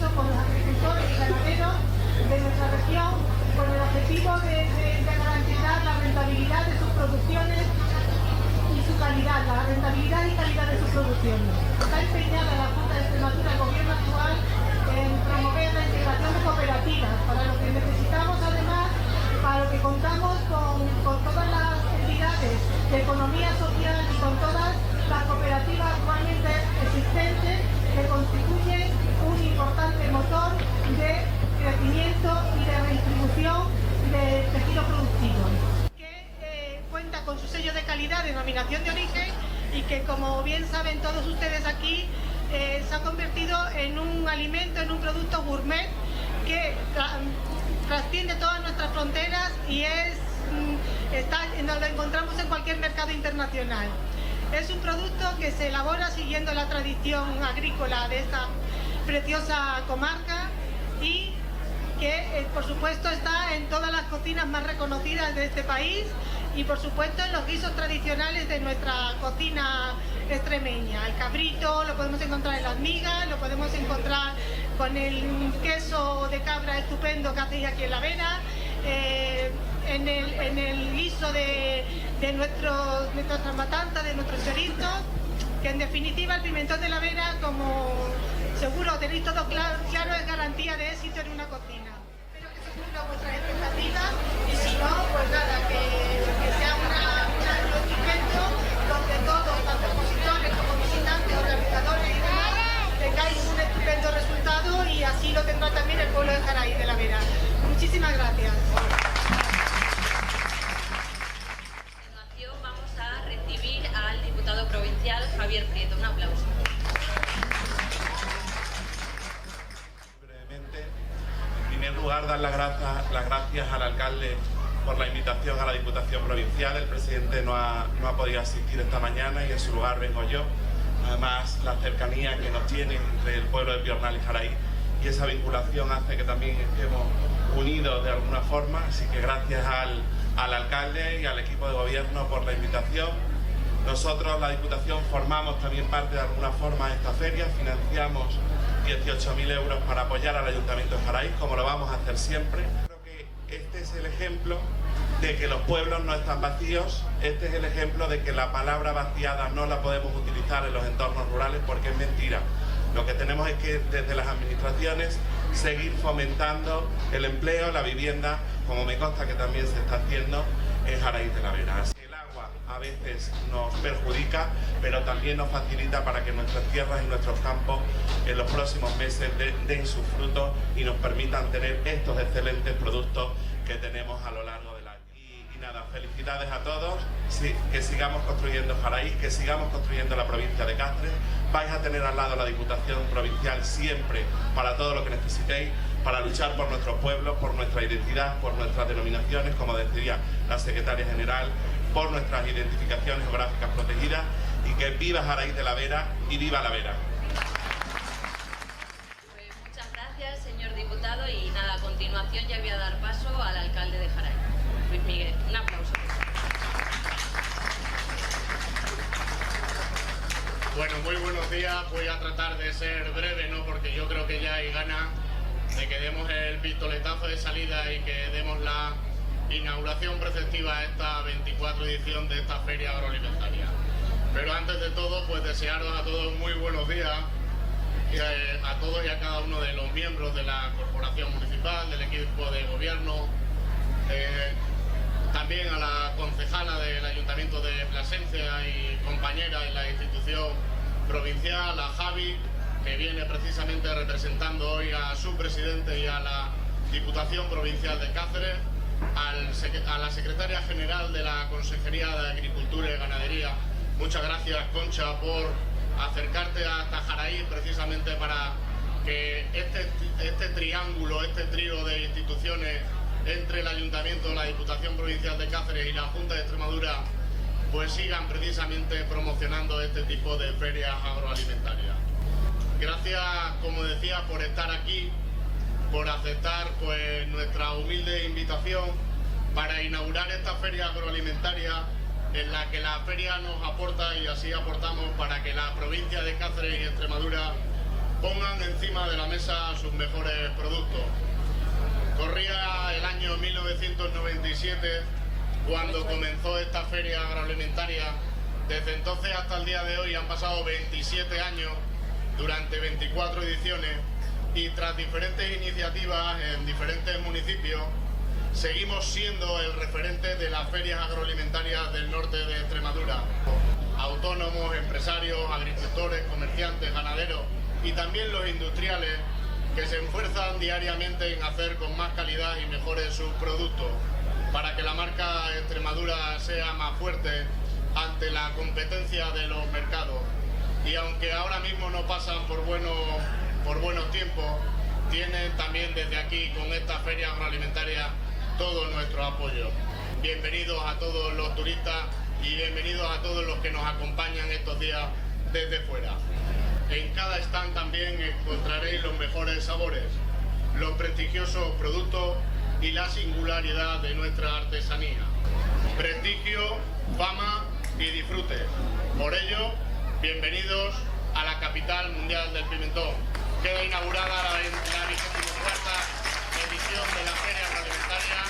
compromiso con los agricultores y ganaderos de nuestra región, con el objetivo de garantizar la rentabilidad de sus producciones y su calidad, la rentabilidad y calidad de sus producciones. Está empeñada la Junta de Extremadura, el gobierno actual, en promover la integración de cooperativas, para lo que necesitamos además, para lo que contamos con todas las entidades de economía social y con todas las cooperativas actualmente existentes que constituyen un importante motor de crecimiento y de redistribución del tejido productivo. Que cuenta con su sello de calidad, denominación de origen, y que, como bien saben todos ustedes aquí, se ha convertido en un alimento, en un producto gourmet que trasciende todas nuestras fronteras y lo encontramos en cualquier mercado internacional. Es un producto que se elabora siguiendo la tradición agrícola de esta preciosa comarca y que, por supuesto, está en todas las cocinas más reconocidas de este país y, por supuesto, en los guisos tradicionales de nuestra cocina extremeña. El cabrito lo podemos encontrar en las migas, lo podemos encontrar con el queso de cabra estupendo que hacéis aquí en La Vera, en el guiso de nuestras matanzas, de nuestros chorizos, que en definitiva el pimentón de La Vera, como seguro tenéis todo claro, es garantía de éxito en una cocina. Espero que se cumplan vuestras expectativas y si no, pues nada, que sea un evento donde todos, tanto expositores como visitantes, organizadores y demás, tengáis un estupendo resultado y así lo tendrá también el pueblo de Jaraíz de La Vera. Muchísimas gracias. Vamos a recibir al diputado provincial Javier Prieto. Un aplauso. Brevemente, en primer lugar, dar las gracias al alcalde por la invitación a la Diputación Provincial. El presidente no ha podido asistir esta mañana y en su lugar vengo yo. Además, la cercanía que nos tiene entre el pueblo de Piornal y Jaraíz y esa vinculación hace que también estemos unidos de alguna forma. Así que gracias al alcalde y al equipo de gobierno por la invitación. Nosotros, la Diputación, formamos también parte de alguna forma de esta feria, financiamos 18.000 euros para apoyar al Ayuntamiento de Jaraíz, como lo vamos a hacer siempre. Creo que este es el ejemplo de que los pueblos no están vacíos, este es el ejemplo de que la palabra vaciada no la podemos utilizar en los entornos rurales porque es mentira. Lo que tenemos es que desde las administraciones seguir fomentando el empleo, la vivienda, como me consta que también se está haciendo en Jaraíz de la Vera. El agua a veces nos perjudica, pero también nos facilita para que nuestras tierras y nuestros campos en los próximos meses den sus frutos y nos permitan tener estos excelentes productos que tenemos a lo largo del año. Y nada, felicidades a todos, sí, que sigamos construyendo Jaraíz, que sigamos construyendo la provincia de Cáceres. Vais a tener al lado la Diputación Provincial siempre para todo lo que necesitéis, para luchar por nuestros pueblos, por nuestra identidad, por nuestras denominaciones, como decía la secretaria general, por nuestras identificaciones geográficas protegidas, y que viva Jaraíz de la Vera y viva La Vera. Pues muchas gracias, señor diputado, y nada, a continuación ya voy a dar paso al alcalde de Jaraíz, Luis Miguel. Un aplauso. Bueno, muy buenos días. Voy a tratar de ser breve, ¿no? Porque yo creo que ya hay ganas de que demos el pistoletazo de salida y que demos la inauguración preceptiva a esta 24 edición de esta feria agroalimentaria. Pero antes de todo, pues desearos a todos muy buenos días, a todos y a cada uno de los miembros de la corporación municipal, del equipo de gobierno, también a la concejala del Ayuntamiento de Plasencia y compañera en la institución provincial, a Javi, que viene precisamente representando hoy a su presidente y a la Diputación Provincial de Cáceres, a la secretaria general de la Consejería de Agricultura y Ganadería. Muchas gracias, Concha, por acercarte hasta Jaraíz precisamente para que este triángulo, este trío de instituciones entre el Ayuntamiento, la Diputación Provincial de Cáceres y la Junta de Extremadura pues sigan precisamente promocionando este tipo de ferias agroalimentarias. Gracias, como decía, por estar aquí, por aceptar pues nuestra humilde invitación para inaugurar esta feria agroalimentaria en la que la feria nos aporta y así aportamos para que la provincia de Cáceres y Extremadura pongan encima de la mesa sus mejores productos. Corría el año 1997 cuando comenzó esta feria agroalimentaria. Desde entonces hasta el día de hoy han pasado 27 años, durante 24 ediciones, y tras diferentes iniciativas en diferentes municipios, seguimos siendo el referente de las ferias agroalimentarias del norte de Extremadura. Autónomos, empresarios, agricultores, comerciantes, ganaderos y también los industriales que se esfuerzan diariamente en hacer con más calidad y mejores sus productos para que la marca Extremadura sea más fuerte ante la competencia de los mercados. Y aunque ahora mismo no pasan por buenos tiempos, tienen también desde aquí con esta feria agroalimentaria todo nuestro apoyo. Bienvenidos a todos los turistas y bienvenidos a todos los que nos acompañan estos días desde fuera. En cada stand también encontraréis los mejores sabores, los prestigiosos productos y la singularidad de nuestra artesanía. Prestigio, fama y disfrute. Por ello, bienvenidos a la capital mundial del pimentón. Queda inaugurada la 24ª edición de la Feria Agroalimentaria.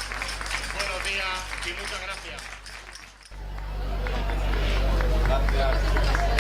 Buenos días y muchas gracias. Gracias.